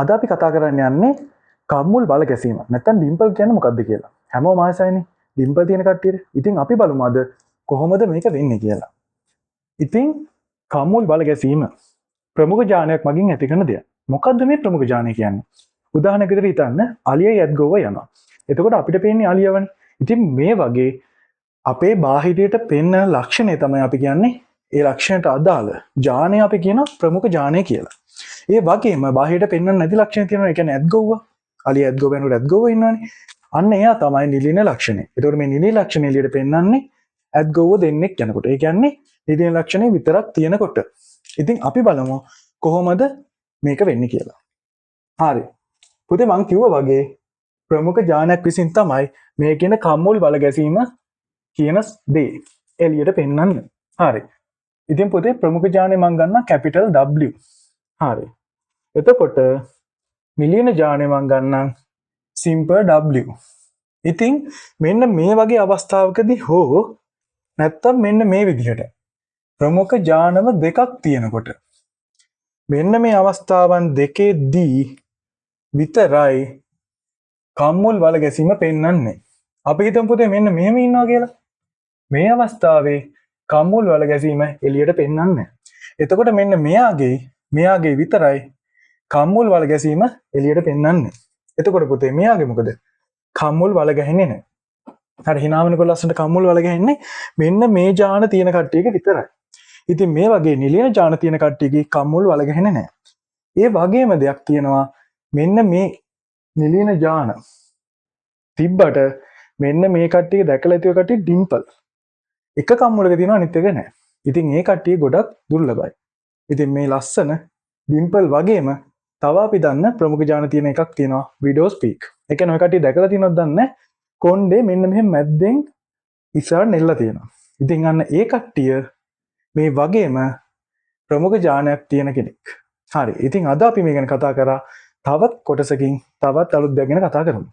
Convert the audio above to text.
අද අපි කතා කරන්න යන්නේ කම්මුල් බල ගැසීම. නැත්නම් ඩිම්පල් කියන්නේ මොකක්ද කියලා. හැමෝම ආසයිනේ ඩිම්පල් තියෙන කට්ටියට. ඉතින් අපි බලමු අද කොහොමද මේක වෙන්නේ කියලා. ඉතින් කම්මුල් බල ගැසීම ප්‍රමුඛ ජානයක් මගින් ඇති කරන දෙයක්. මොකද්ද මේ ප්‍රමුඛ ජානය කියන්නේ? උදාහරණයක් විදිහට හිතන්න අලිය යත් ගොව යනවා. එතකොට අපිට පේන්නේ අලියවනේ. ඉතින් මේ වගේ අපේ බාහිරයට පෙන්වන ලක්ෂණය තමයි අපි කියන්නේ ඒ ලක්ෂණයට අදාළ ජානය අපි කියන ප්‍රමුඛ ජානය කියලා. ඒ වගේම බාහිරට පෙන්වන්න නැති ලක්ෂණ තියෙනවා. ඒ කියන්නේ ඇත් ගොව්ව. අලිය ඇත් ගොව යනකොට ඇත් ගොව ඉන්නවනේ. අන්න එයා තමයි නිලින ලක්ෂණය. ඒතකොට මේ නිලින ලක්ෂණය එළියට පෙන්වන්නේ ඇත් ගොව්ව දෙන්නෙක් යනකොට. ඒ කියන්නේ නිලින ලක්ෂණය විතරක් තියෙනකොට. ඉතින් අපි බලමු කොහොමද මේක වෙන්නේ කියලා. හරි. පුතේ මං කිව්වා වගේ ප්‍රමුඛ ජානයක් විසින් තමයි මේ කියන කම්මුල් බල ගැසීම කියන දේ එළියට පෙන්වන්නේ. හරි. ඉතින් පුතේ ප්‍රමුඛ ජානය මං ගන්නවා කැපිටල් W. හරි. එතකොට මිලියන ජානය මං ගන්නම් සිම්පල් W. ඉතින් මෙන්න මේ වගේ අවස්ථාවකදී හෝ නැත්තම් මෙන්න මේ විදිහට ප්‍රමුඛ ජානම දෙකක් තියෙනකොට මෙන්න මේ අවස්ථාවන් දෙකේදී විතරයි කම්මුල් බල ගැසීම පෙන්වන්නේ. අපි හිතමු පුතේ මෙන්න මෙහෙම ඉන්නවා කියලා. මේ අවස්ථාවේ කම්මුල් බල ගැසීම එළියට පෙන්වන්නේ. එතකොට මෙන්න මෙයාගේ විතරයි කම්මුල් බල ගැසීම එළියට පෙන්වන්නේ. එතකොට පුතේ මෙයාගේ මොකද? කම්මුල් බල ගැහෙන්නේ නැහැ. හරි හිනාවෙනකොට ලස්සනට කම්මුල් බල ගැහෙන්නේ මෙන්න මේ ජාන තියෙන කට්ටියක විතරයි. ඉතින් මේ වගේ නිලියන ජාන තියෙන කට්ටියගේ කම්මුල් බල ගැහෙන්නේ නැහැ. ඒ වගේම දෙයක් තියෙනවා මෙන්න මේ නිලියන ජාන තිබ්බට මෙන්න මේ කට්ටිය දැකලා ඇතිව කට්ටිය ඩිම්පල් එක කම්මුලක තියෙනවා අනිත් එක නැහැ. ඉතින් ඒ කට්ටිය ගොඩක් දුර්ලභයි. ඉතින් මේ ලස්සන ඩිම්පල් වගේම තව අපි දන්න ප්‍රමුඛ ජාන තියෙන එකක් තියෙනවා විඩෝස් පීක්. ඒ කියන්නේ ඔය කට්ටිය දැකලා තියෙනවද දන්නේ නැහැ. කොණ්ඩේ මෙන්න මෙහෙම මැද්දෙන් ඉස්සරහට නෙල්ල තියෙනවා. ඉතින් අන්න ඒ කට්ටිය මේ වගේම ප්‍රමුඛ ජානයක් තියෙන කෙනෙක්. හරි. ඉතින් අද අපි මේ ගැන කතා කරා. තවත් කොටසකින් තවත් අලුත් දෙයක් ගැන කතා කරමු.